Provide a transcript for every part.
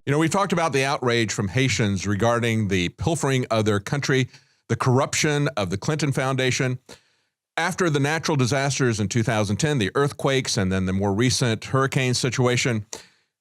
You know, we've talked about the outrage from Haitians regarding the pilfering of their country, the corruption of the Clinton Foundation. After the natural disasters in 2010, the earthquakes, and then the more recent hurricane situation,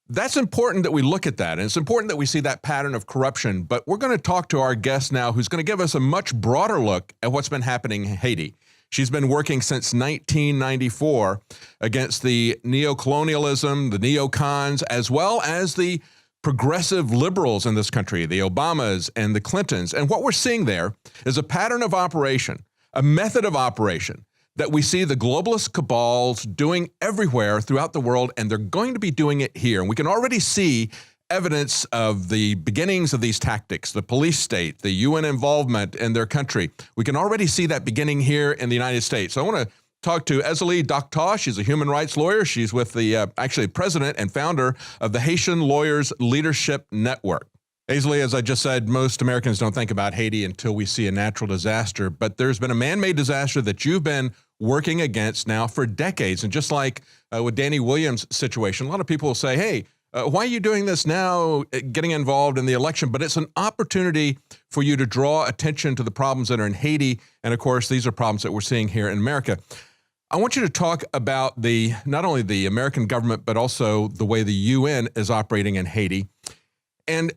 that's important that we look at that. And it's important that we see that pattern of corruption. But we're going to talk to our guest now who's going to give us a much broader look at what's been happening in Haiti. She's been working since 1994 against the neocolonialism, the neocons, as well as the progressive liberals in this country, the Obamas and the Clintons. And what we're seeing there is a pattern of operation, a method of operation that we see the globalist cabals doing everywhere throughout the world, and they're going to be doing it here. And we can already see evidence of the beginnings of these tactics, the police state, the UN involvement in their country. We can already see that beginning here in the United States. So I want to talk to Èzili Dantò. She's a human rights lawyer. She's with the actually president and founder of the Haitian Lawyers Leadership Network. Èzili, as I just said, most Americans don't think about Haiti until we see a natural disaster, but there's been a man-made disaster that you've been working against now for decades. And just like with Danny Williams' situation, a lot of people will say, hey, why are you doing this now, getting involved in the election? But it's an opportunity for you to draw attention to the problems that are in Haiti. And of course, these are problems that we're seeing here in America. I want you to talk about not only the American government, but also the way the UN is operating in Haiti. And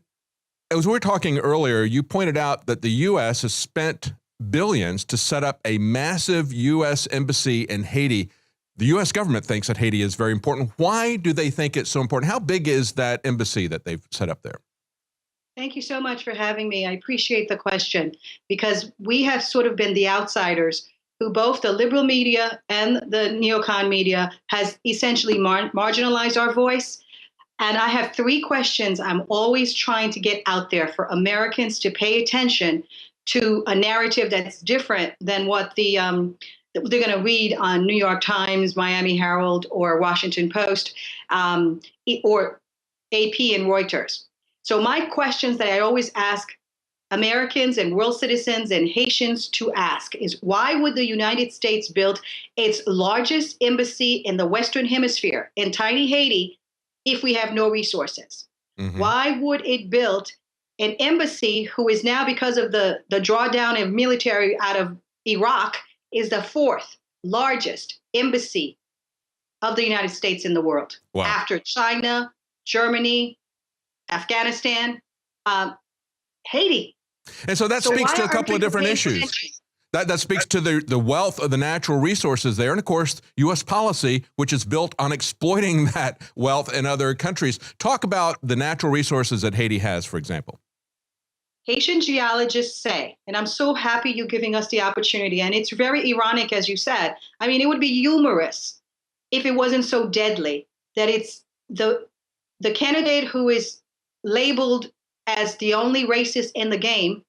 as we were talking earlier, you pointed out that the U.S. has spent billions to set up a massive U.S. embassy in Haiti. The U.S. government thinks that Haiti is very important. Why do they think it's so important? How big is that embassy that they've set up there? Thank you so much for having me. I appreciate the question, because we have sort of been the outsiders who both the liberal media and the neocon media has essentially marginalized our voice. And I have three questions I'm always trying to get out there for Americans to pay attention to, a narrative that's different than what they're going to read on New York Times, Miami Herald, or Washington Post, or AP and Reuters. So my questions that I always ask Americans and world citizens and Haitians to ask is, why would the United States build its largest embassy in the Western Hemisphere in tiny Haiti if we have no resources? Mm-hmm. Why would it build an embassy who is now, because of the drawdown of military out of Iraq, is the fourth largest embassy of the United States in the world? Wow. After China, Germany, Afghanistan, Haiti. And so that speaks to a couple of different issues. That speaks to the wealth of the natural resources there. And of course, U.S. policy, which is built on exploiting that wealth in other countries. Talk about the natural resources that Haiti has, for example. Haitian geologists say, and I'm so happy you're giving us the opportunity, and it's very ironic, as you said. I mean, it would be humorous if it wasn't so deadly, that it's the candidate who is labeled as the only racist in the game,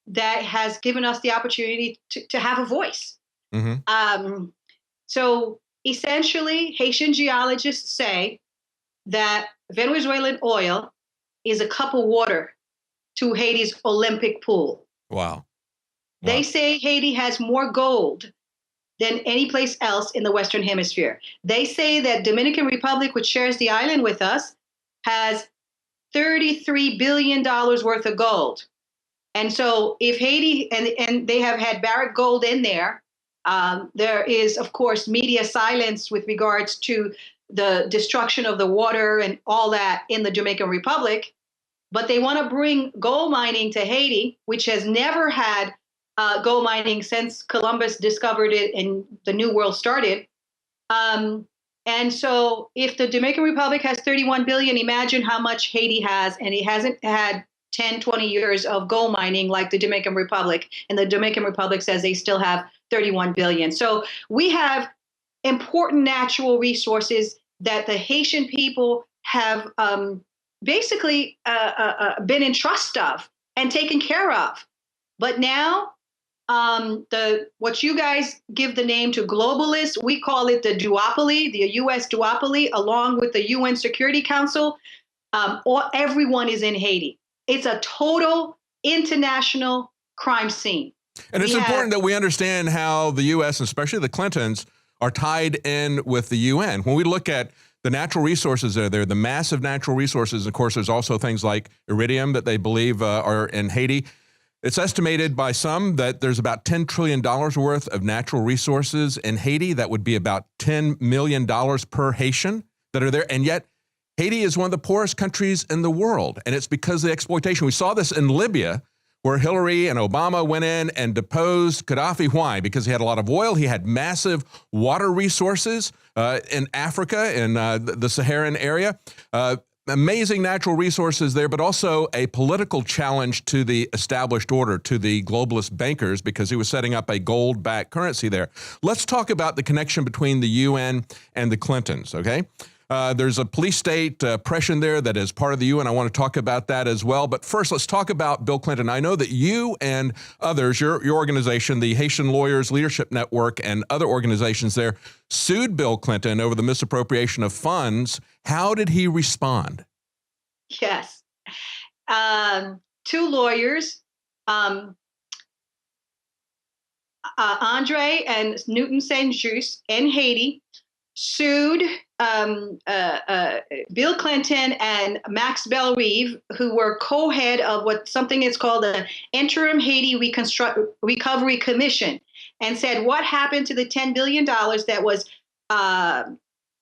that has given us the opportunity to have a voice. Mm-hmm. So essentially, Haitian geologists say that Venezuelan oil is a cup of water to Haiti's Olympic pool. Wow. They say Haiti has more gold than any place else in the Western Hemisphere. They say that Dominican Republic, which shares the island with us, has $33 billion worth of gold. And so if Haiti, and they have had Barrick Gold in there, there is, of course, media silence with regards to the destruction of the water and all that in the Dominican Republic. But they want to bring gold mining to Haiti, which has never had gold mining since Columbus discovered it and the New World started. And so if the Dominican Republic has 31 billion, imagine how much Haiti has, and it hasn't had 10, 20 years of gold mining like the Dominican Republic. And the Dominican Republic says they still have 31 billion. So we have important natural resources that the Haitian people have basically been in trust of and taken care of. But now what you guys give the name to globalists, we call it the duopoly, the U.S. duopoly, along with the UN Security Council. Everyone is in Haiti. It's a total international crime scene. And it's important that we understand how the U.S., and especially the Clintons, are tied in with the UN. When we look at The natural resources are there, the massive natural resources. Of course, there's also things like iridium that they believe are in Haiti. It's estimated by some that there's about $10 trillion worth of natural resources in Haiti. That would be about $10 million per Haitian that are there. And yet, Haiti is one of the poorest countries in the world. And it's because of the exploitation. We saw this in Libya, where Hillary and Obama went in and deposed Gaddafi. Why? Because he had a lot of oil. He had massive water resources in Africa, in the Saharan area. Amazing natural resources there, but also a political challenge to the established order, to the globalist bankers, because he was setting up a gold-backed currency there. Let's talk about the connection between the UN and the Clintons, okay? There's a police state oppression there that is part of the UN. I want to talk about that as well. But first, let's talk about Bill Clinton. I know that you and others, your organization, the Haitian Lawyers Leadership Network, and other organizations there sued Bill Clinton over the misappropriation of funds. How did he respond? Yes. Two lawyers, Andre and Newton Saint-Just in Haiti, sued Bill Clinton and Max Bellerive, who were co-head of what something is called the Interim Haiti Recovery Commission, and said, what happened to the $10 billion that was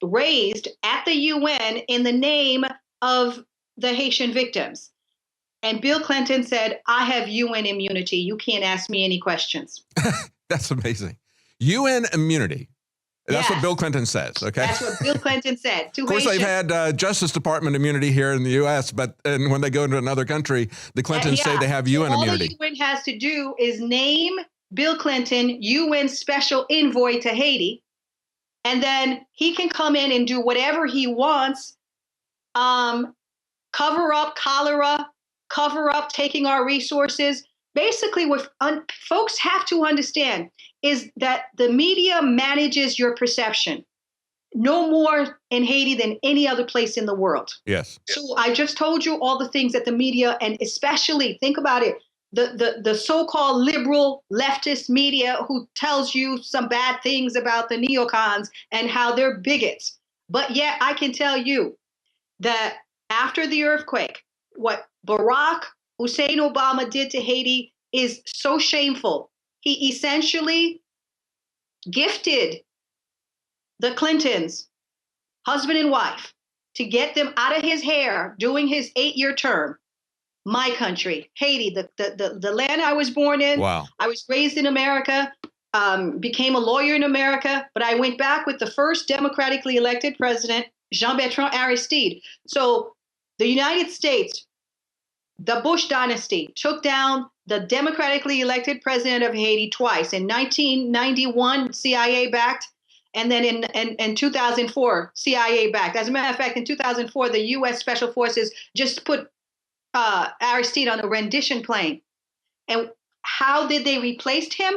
raised at the UN in the name of the Haitian victims? And Bill Clinton said, I have UN immunity. You can't ask me any questions. That's amazing. UN immunity. That's what Bill Clinton says, okay? That's what Bill Clinton said. Of course, they've had Justice Department immunity here in the U.S., but when they go into another country, the Clintons say they have UN immunity. All the UN has to do is name Bill Clinton UN Special Envoy to Haiti, and then he can come in and do whatever he wants, cover up cholera, cover up taking our resources. Basically, what folks have to understand is that the media manages your perception no more in Haiti than any other place in the world. Yes. So I just told you all the things that the media, and especially, think about it, the so-called liberal leftist media who tells you some bad things about the neocons and how they're bigots. But yet I can tell you that after the earthquake, what Barack Hussein Obama did to Haiti is so shameful. He essentially gifted the Clintons, husband and wife, to get them out of his hair during his 8-year term. My country, Haiti, the land I was born in. Wow. I was raised in America, became a lawyer in America, but I went back with the first democratically elected president, Jean-Bertrand Aristide. So the United States, the Bush dynasty, took down the democratically elected president of Haiti twice. In 1991, CIA backed, and then in 2004, CIA backed. As a matter of fact, in 2004, the U.S. Special Forces just put Aristide on a rendition plane. And how did they replace him?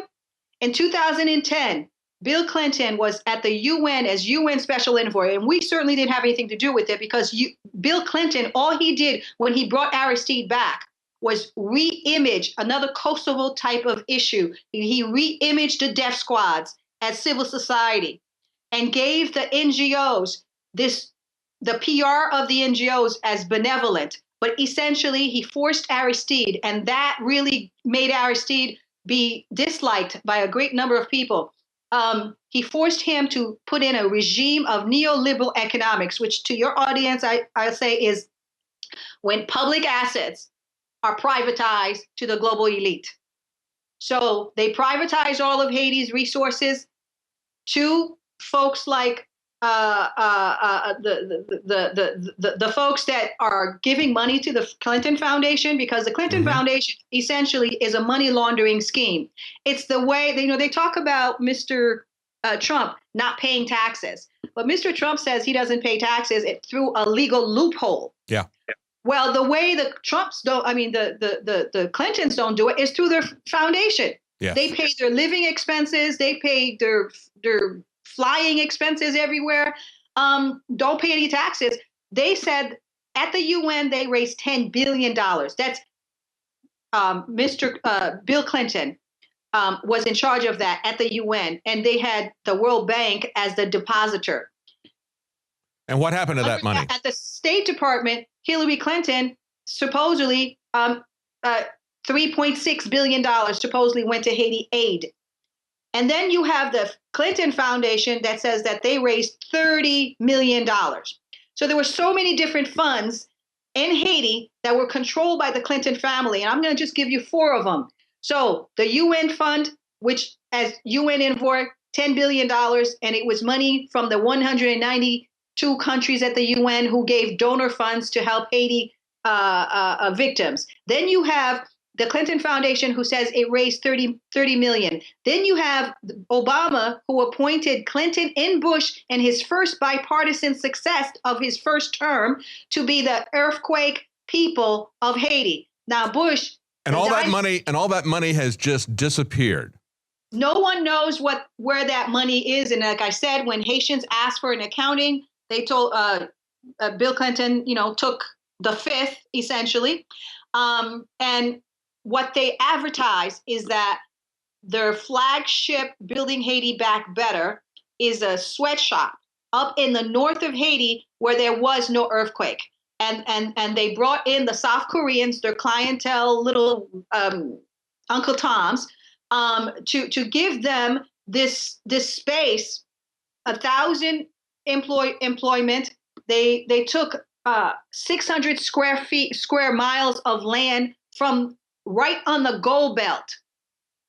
In 2010, Bill Clinton was at the UN as UN Special Envoy, and we certainly didn't have anything to do with it because Bill Clinton, all he did when he brought Aristide back was re-image another Kosovo type of issue. He re-imaged the death squads as civil society and gave the NGOs the PR of the NGOs as benevolent. But essentially, he forced Aristide, and that really made Aristide be disliked by a great number of people. He forced him to put in a regime of neoliberal economics, which to your audience, I say is when public assets are privatized to the global elite. So they privatized all of Haiti's resources to folks like the folks that are giving money to the Clinton Foundation, because the Clinton Foundation essentially is a money laundering scheme. It's the way they talk about Mr. Trump not paying taxes, but Mr. Trump says he doesn't pay taxes through a legal loophole. Yeah. Well, the way the Trumps don't, the Clintons don't do it is through their foundation. Yes. They pay their living expenses. They pay their flying expenses everywhere. Don't pay any taxes. They said at the UN, they raised $10 billion. That's Bill Clinton was in charge of that at the UN, and they had the World Bank as the depositor. And what happened to that money? At the State Department, Hillary Clinton supposedly $3.6 billion supposedly went to Haiti aid. And then you have the Clinton Foundation that says that they raised $30 million. So there were so many different funds in Haiti that were controlled by the Clinton family. And I'm going to just give you 4 of them. So the UN fund, which as UN Envoy, $10 billion, and it was money from the 192 countries at the UN who gave donor funds to help Haiti victims. Then you have the Clinton Foundation, who says it raised 30 million. Then you have Obama, who appointed Clinton and Bush in his first bipartisan success of his first term to be the earthquake people of Haiti. Now, Bush and all that money has just disappeared. No one knows where that money is. And like I said, when Haitians asked for an accounting, they told Bill Clinton, took the fifth essentially. And what they advertise is that their flagship Building Haiti Back Better is a sweatshop up in the north of Haiti where there was no earthquake. And they brought in the South Koreans, their clientele, little Uncle Toms, to give them this space, 1,000 employment. They took 600 square miles of land from right on the gold belt.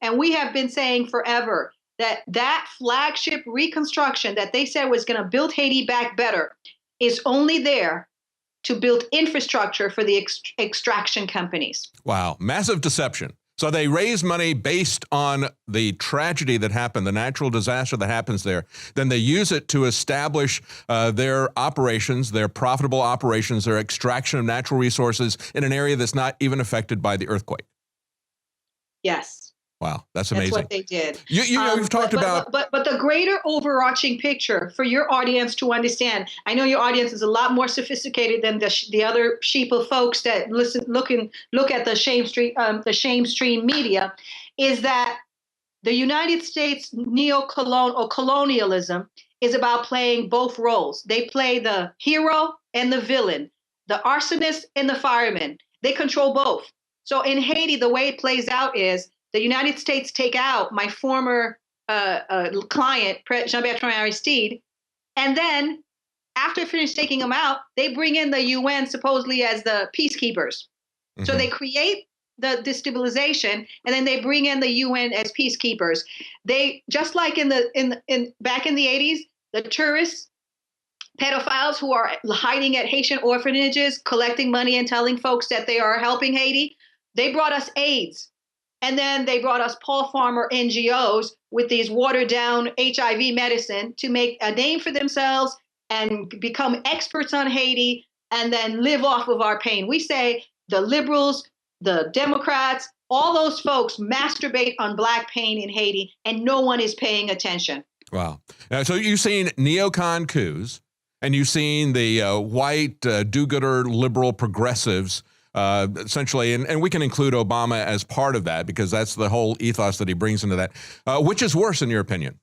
And we have been saying forever that flagship reconstruction that they said was going to build Haiti back better is only there to build infrastructure for the extraction companies. Wow. Massive deception. So they raise money based on the tragedy that happened, the natural disaster that happens there. Then they use it to establish their operations, their profitable operations, their extraction of natural resources in an area that's not even affected by the earthquake. Yes. Wow, that's amazing. That's what they did. You've talked about... But the greater overarching picture for your audience to understand, I know your audience is a lot more sophisticated than the other sheeple folks that look at the shame stream media, is that the United States colonialism is about playing both roles. They play the hero and the villain, the arsonist and the fireman. They control both. So in Haiti, the way it plays out is the United States take out my former client, Jean-Bertrand Aristide, and then after finished taking him out, they bring in the UN supposedly as the peacekeepers. Mm-hmm. So they create the destabilization, and then they bring in the UN as peacekeepers. They just like in back in the 80s, the tourists, pedophiles who are hiding at Haitian orphanages, collecting money and telling folks that they are helping Haiti. They brought us AIDS. And then they brought us Paul Farmer NGOs with these watered down HIV medicine to make a name for themselves and become experts on Haiti and then live off of our pain. We say the liberals, the Democrats, all those folks masturbate on Black pain in Haiti, and no one is paying attention. Wow. So you've seen neocon coups, and you've seen the white do-gooder liberal progressives essentially, and we can include Obama as part of that because that's the whole ethos that he brings into that. Which is worse, in your opinion?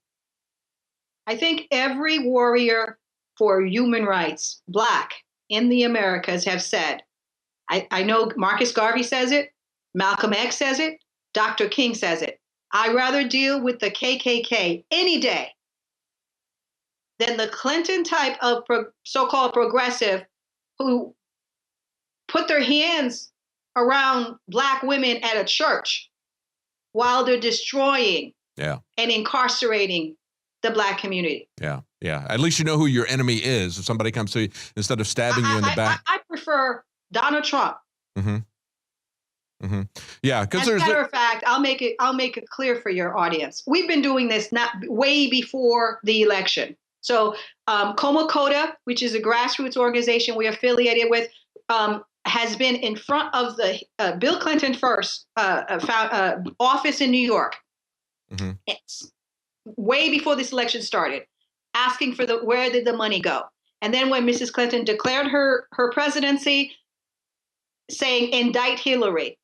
I think every warrior for human rights, Black, in the Americas have said, I know Marcus Garvey says it, Malcolm X says it, Dr. King says it. I'd rather deal with the KKK any day than the Clinton type of so-called progressive who put their hands around Black women at a church while they're destroying and incarcerating the Black community. Yeah. At least you know who your enemy is. If somebody comes to you, instead of stabbing you in the back. I prefer Donald Trump. Mm-hmm. Mm-hmm. Yeah, because as a matter of fact, I'll make it clear for your audience. We've been doing this way before the election. So Como Coda, which is a grassroots organization we're affiliated with, has been in front of the Bill Clinton first office in New York. Mm-hmm. It's way before this election started, asking for where did the money go? And then when Mrs. Clinton declared her presidency, saying indict Hillary,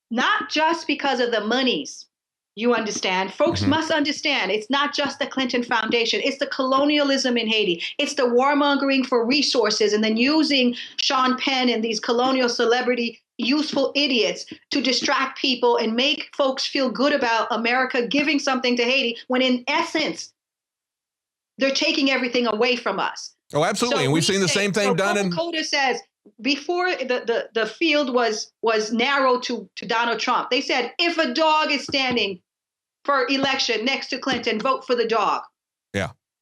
not just because of the monies You understand? Folks must understand it's not just the Clinton Foundation. It's the colonialism in Haiti. It's the warmongering for resources and then using Sean Penn and these colonial celebrity useful idiots to distract people and make folks feel good about America giving something to Haiti when in essence, they're taking everything away from us. Oh, absolutely. So and we've seen the same thing done in... Coda says, before the field was narrowed to Donald Trump, they said, if a dog is standing for election next to Clinton, vote for the dog.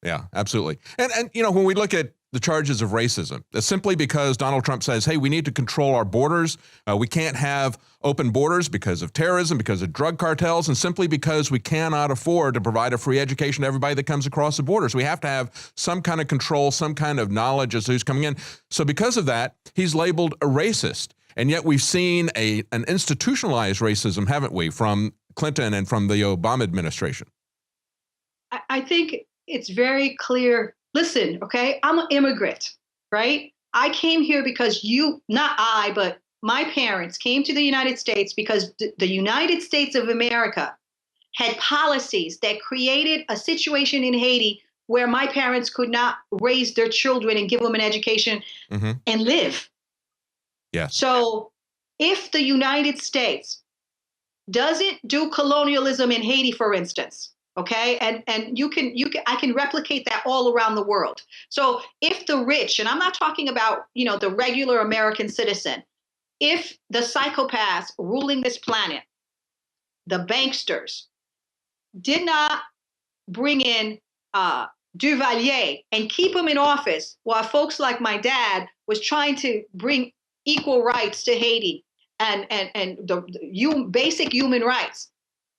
Yeah, absolutely. And you know, when we look at the charges of racism, it's simply because Donald Trump says, hey, we need to control our borders. We can't have open borders because of terrorism, because of drug cartels, and simply because we cannot afford to provide a free education to everybody that comes across the borders. We have to have some kind of control, some kind of knowledge as to who's coming in. So because of that, he's labeled a racist. And yet we've seen an institutionalized racism, haven't we, from Clinton and from the Obama administration? I think it's very clear. Listen, okay, I'm an immigrant, right? I came here because not I, but my parents came to the United States because the United States of America had policies that created a situation in Haiti where my parents could not raise their children and give them an education and live. Yes. So if the United States doesn't do colonialism in Haiti, for instance, okay, and I can replicate that all around the world. So if the rich, and I'm not talking about, you know, the regular American citizen, if the psychopaths ruling this planet, the banksters, did not bring in Duvalier and keep him in office while folks like my dad was trying to bring equal rights to Haiti and the basic human rights,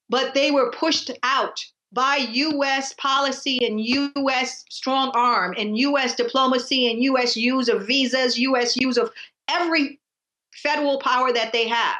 but they were pushed out by U.S. policy and U.S. strong arm and U.S. diplomacy and U.S. use of visas, U.S. use of every federal power that they have.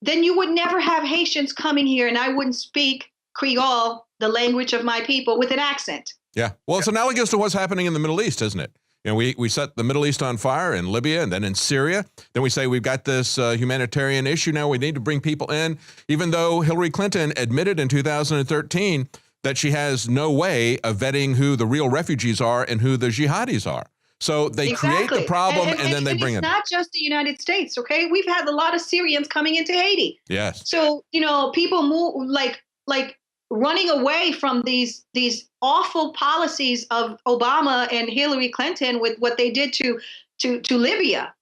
Then you would never have Haitians coming here, and I wouldn't speak Creole, the language of my people, with an accent. Yeah. Well, it's analogous to what's happening in the Middle East, isn't it? You know, we set the Middle East on fire in Libya and then in Syria. Then we say we've got this humanitarian issue now. We need to bring people in, even though Hillary Clinton admitted in 2013 that she has no way of vetting who the real refugees are and who the jihadis are. So they create the problem and then they bring it. It's not just the United States, okay? We've had a lot of Syrians coming into Haiti. Yes. So, you know, people move like running away from these awful policies of Obama and Hillary Clinton with what they did to Libya.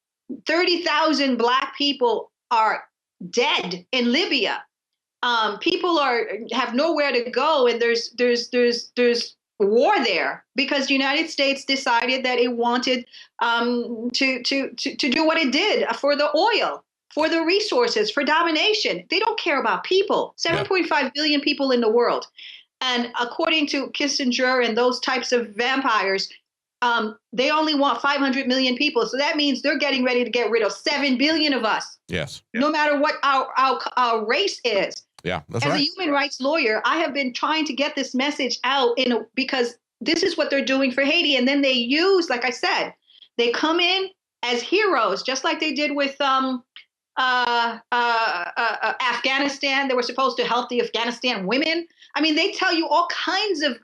30,000 Black people are dead in Libya. People have nowhere to go, and there's war there because the United States decided that it wanted to do what it did for the oil, for the resources, for domination. They don't care about people. 7.5 billion people in the world. And according to Kissinger and those types of vampires, they only want 500 million people. So that means they're getting ready to get rid of 7 billion of us. Yes. No matter what our race is. Yeah, that's right. As a human rights lawyer, I have been trying to get this message out because this is what they're doing for Haiti. And then they use, like I said, they come in as heroes, just like they did with Afghanistan. They were supposed to help the Afghanistan women. I mean, they tell you all kinds of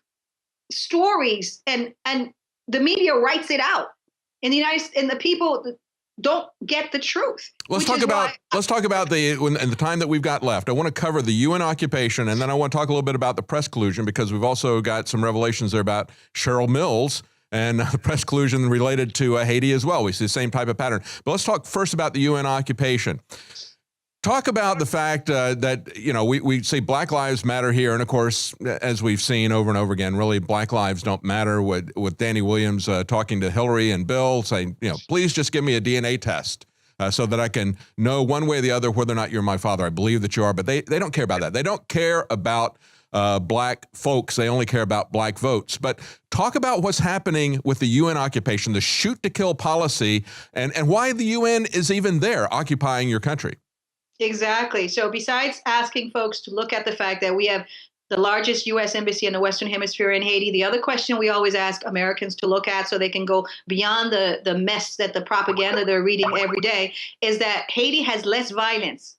stories, and the media writes it out. In the United States, and the people don't get the truth. Let's talk about the time that we've got left. I want to cover the UN occupation, and then I want to talk a little bit about the press collusion, because we've also got some revelations there about Cheryl Mills and the press collusion related to Haiti as well. We see the same type of pattern. But let's talk first about the UN occupation. Talk about the fact that, you know, we say Black Lives Matter here. And of course, as we've seen over and over again, really Black lives don't matter, with Danny Williams talking to Hillary and Bill saying, you know, please just give me a DNA test so that I can know one way or the other whether or not you're my father. I believe that you are. But they don't care about that. They don't care about Black folks. They only care about Black votes. But talk about what's happening with the UN occupation, the shoot to kill policy, and why the UN is even there occupying your country. Exactly. So besides asking folks to look at the fact that we have the largest U.S. embassy in the Western Hemisphere in Haiti, the other question we always ask Americans to look at so they can go beyond the mess that the propaganda they're reading every day is that Haiti has less violence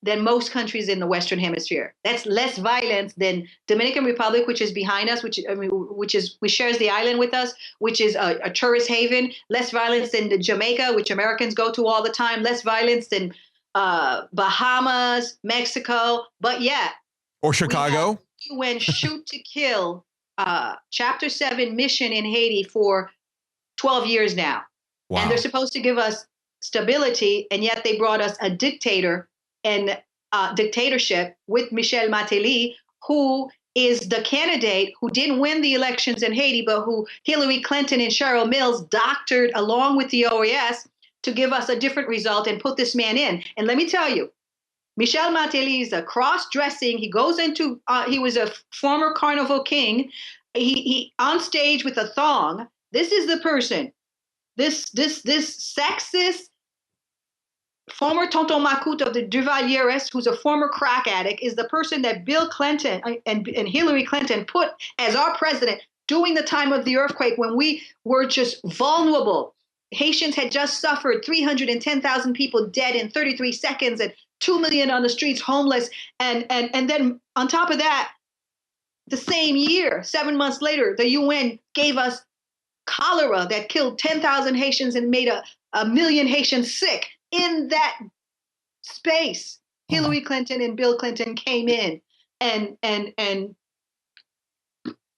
than most countries in the Western Hemisphere. That's less violence than Dominican Republic, which is behind us, which shares the island with us, which is a tourist haven. Less violence than the Jamaica, which Americans go to all the time. Less violence than Bahamas, Mexico. But yeah, or Chicago. UN shoot to kill Chapter 7 mission in Haiti for 12 years now. Wow. And they're supposed to give us stability, and yet they brought us a dictator and dictatorship with Michel Martelly, who is the candidate who didn't win the elections in Haiti, but who Hillary Clinton and Cheryl Mills doctored along with the OAS to give us a different result and put this man in. And let me tell you, Michel Martelly is a cross-dressing. He goes into, he was a former carnival king. He on stage with a thong. This is the person, this sexist, former Tonton Macoute of the Duvalieres, who's a former crack addict, is the person that Bill Clinton and Hillary Clinton put as our president during the time of the earthquake when we were just vulnerable. Haitians had just suffered 310,000 people dead in 33 seconds and 2 million on the streets homeless. And then on top of that, the same year, 7 months later, the UN gave us cholera that killed 10,000 Haitians and made a million Haitians sick. In that space, Hillary Clinton and Bill Clinton came in and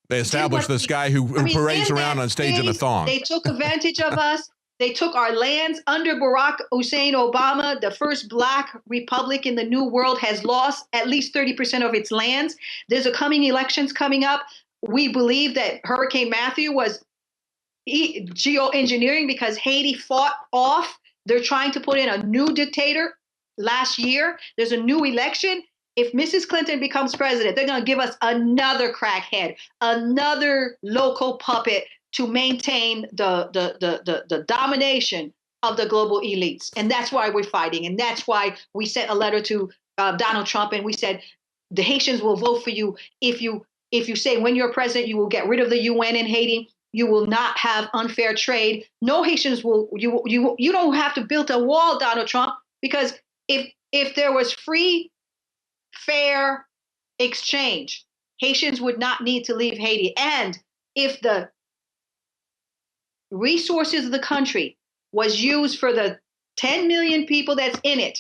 they established this guy who parades around on stage in a thong. They took advantage of us. They took our lands under Barack Hussein Obama. The first Black republic in the New World has lost at least 30% of its lands. There's elections coming up. We believe that Hurricane Matthew was geoengineering because Haiti fought off. They're trying to put in a new dictator last year. There's a new election. If Mrs. Clinton becomes president, they're going to give us another crackhead, another local puppet to maintain the domination of the global elites. And that's why we're fighting. And that's why we sent a letter to Donald Trump and we said, the Haitians will vote for you if you say when you're president, you will get rid of the UN in Haiti. You will not have unfair trade. No Haitians will. You don't have to build a wall, Donald Trump, because if there was free, fair exchange, Haitians would not need to leave Haiti. And if the resources of the country was used for the 10 million people that's in it,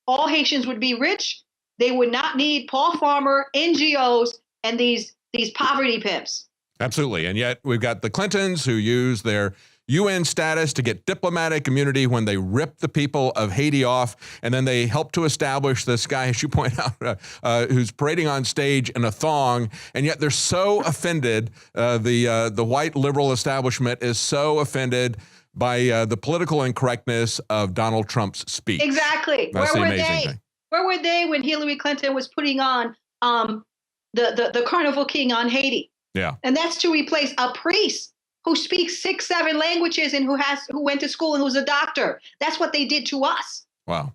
all Haitians would be rich. They would not need Paul Farmer, NGOs, and these poverty pimps. Absolutely. And yet we've got the Clintons who use their UN status to get diplomatic immunity when they rip the people of Haiti off. And then they help to establish this guy, as you point out, who's parading on stage in a thong. And yet they're so offended. The white liberal establishment is so offended by the political incorrectness of Donald Trump's speech. Exactly. That's the amazing thing. Where were they when Hillary Clinton was putting on the Carnival King on Haiti? Yeah. And that's to replace a priest who speaks 6-7 languages and who went to school and who's a doctor. That's what they did to us. Wow.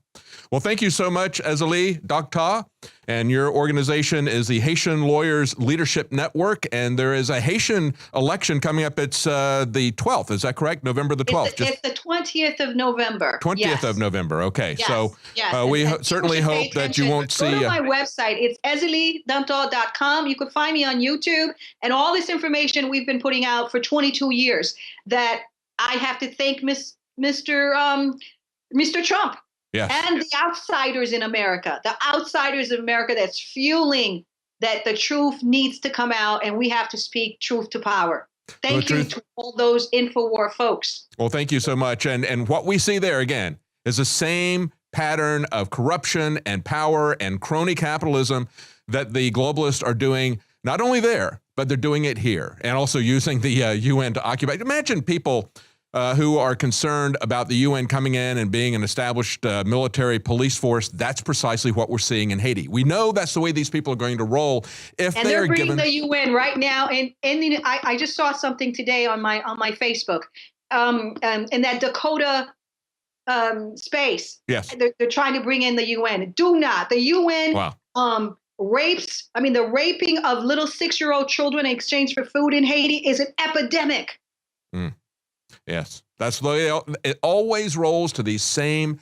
Well, thank you so much, Èzili, Dantò. And your organization is the Haitian Lawyers Leadership Network. And there is a Haitian election coming up. It's the 12th. Is that correct? November the 12th. It's the 20th of November. 20th of November. Okay. Yes. So yes. We certainly hope that you won't see. Go to my website. It's EziliDantò.com. You can find me on YouTube. And all this information we've been putting out for 22 years that I have to thank Mr. Trump. Yes. And the outsiders in America, that's fueling that the truth needs to come out and we have to speak truth to power. Thank you to all those Infowars folks. Well, thank you so much. And what we see there, again, is the same pattern of corruption and power and crony capitalism that the globalists are doing, not only there, but they're doing it here and also using the UN to occupy. Imagine people who are concerned about the UN coming in and being an established military police force. That's precisely what we're seeing in Haiti. We know that's the way these people are going to roll if and they're bringing the UN right now. And I just saw something today on my Facebook in that Dakota space. Yes, they're trying to bring in the UN. Do not. The UN rapes. I mean, the raping of little 6-year-old children in exchange for food in Haiti is an epidemic. Mm. Yes, that's the way it always rolls to these same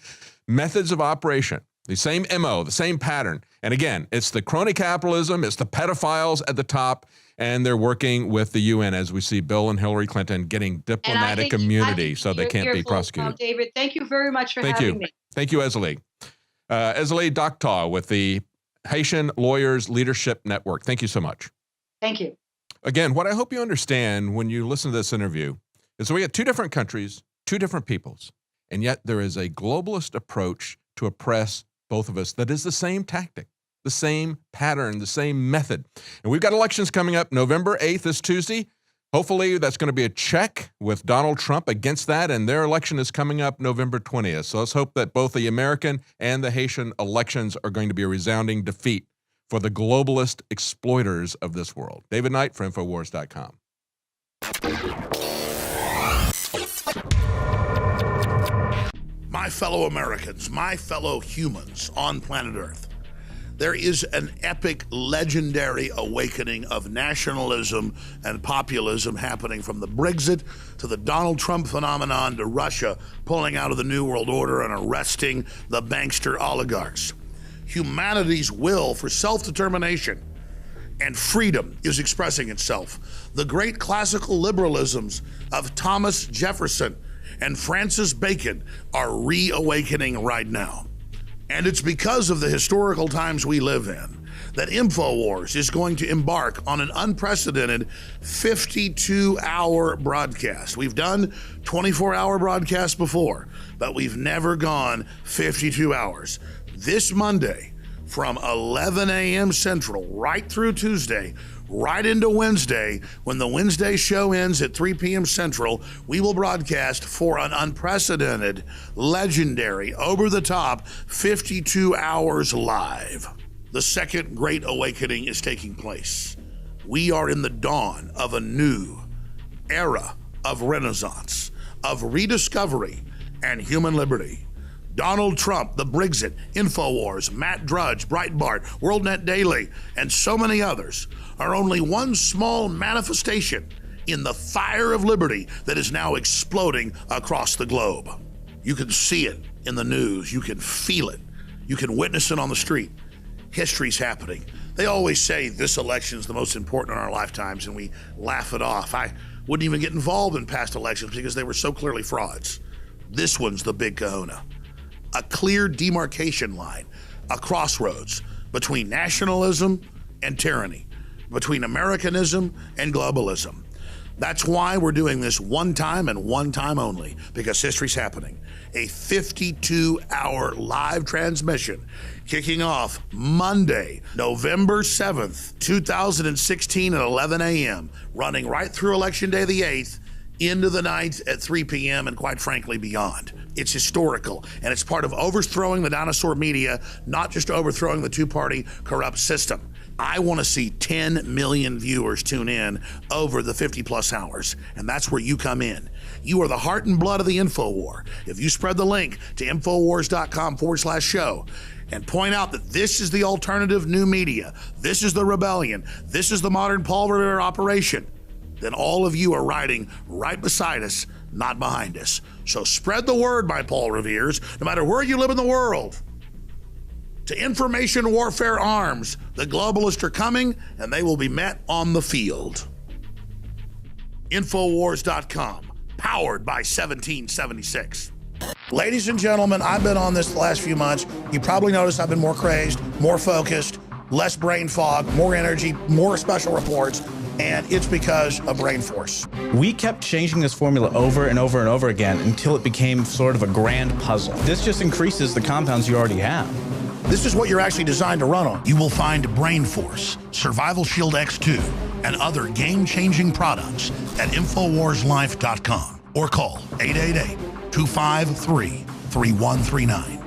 methods of operation. The same MO, the same pattern. And again, it's the crony capitalism, it's the pedophiles at the top, and they're working with the UN as we see Bill and Hillary Clinton getting diplomatic immunity so they can't be prosecuted. David, thank you very much for having me. Thank you, Èzili. Èzili Dantò with the Haitian Lawyers Leadership Network. Thank you so much. Thank you. Again, what I hope you understand when you listen to this interview is that we have two different countries, two different peoples, and yet there is a globalist approach to oppress both of us that is the same tactic, the same pattern, the same method. And we've got elections coming up. November 8th is Tuesday. Hopefully that's going to be a check with Donald Trump against that, and their election is coming up November 20th. So let's hope that both the American and the Haitian elections are going to be a resounding defeat for the globalist exploiters of this world. David Knight for Infowars.com. My fellow Americans, my fellow humans on planet Earth, there is an epic, legendary awakening of nationalism and populism happening from the Brexit to the Donald Trump phenomenon to Russia pulling out of the New World Order and arresting the bankster oligarchs. Humanity's will for self-determination and freedom is expressing itself. The great classical liberalisms of Thomas Jefferson and Francis Bacon are reawakening right now. And it's because of the historical times we live in that Infowars is going to embark on an unprecedented 52-hour broadcast. We've done 24-hour broadcasts before, but we've never gone 52 hours. This Monday, from 11 a.m. Central, right through Tuesday, right into Wednesday, when the Wednesday show ends at 3 p.m. Central, we will broadcast for an unprecedented, legendary, over-the-top 52 hours live. The second great awakening is taking place. We are in the dawn of a new era of renaissance, of rediscovery and human liberty. Donald Trump, the Brexit, Infowars, Matt Drudge, Breitbart, WorldNet Daily, and so many others are only one small manifestation in the fire of liberty that is now exploding across the globe. You can see it in the news. You can feel it. You can witness it on the street. History's happening. They always say this election is the most important in our lifetimes, and we laugh it off. I wouldn't even get involved in past elections because they were so clearly frauds. This one's the big kahuna. A clear demarcation line, a crossroads between nationalism and tyranny, between Americanism and globalism. That's why we're doing this one time and one time only, because history's happening. A 52-hour live transmission kicking off Monday, November 7th, 2016 at 11 a.m., running right through Election Day the 8th, into the night at 3 p.m. and quite frankly beyond. It's historical, and it's part of overthrowing the dinosaur media, not just overthrowing the two-party corrupt system. I want to see 10 million viewers tune in over the 50-plus hours, and that's where you come in. You are the heart and blood of the InfoWar. If you spread the link to Infowars.com/show and point out that this is the alternative new media, this is the rebellion, this is the modern Paul Revere operation, then all of you are riding right beside us, not behind us. So spread the word, my Paul Reveres, no matter where you live in the world. To information warfare arms, the globalists are coming, and they will be met on the field. Infowars.com, powered by 1776. Ladies and gentlemen, I've been on this the last few months. You probably noticed I've been more crazed, more focused, less brain fog, more energy, more special reports, and it's because of Brain Force. We kept changing this formula over and over and over again until it became sort of a grand puzzle. This just increases the compounds you already have. This is what you're actually designed to run on. You will find Brain Force, Survival Shield X2, and other game-changing products at InfoWarsLife.com or call 888-253-3139.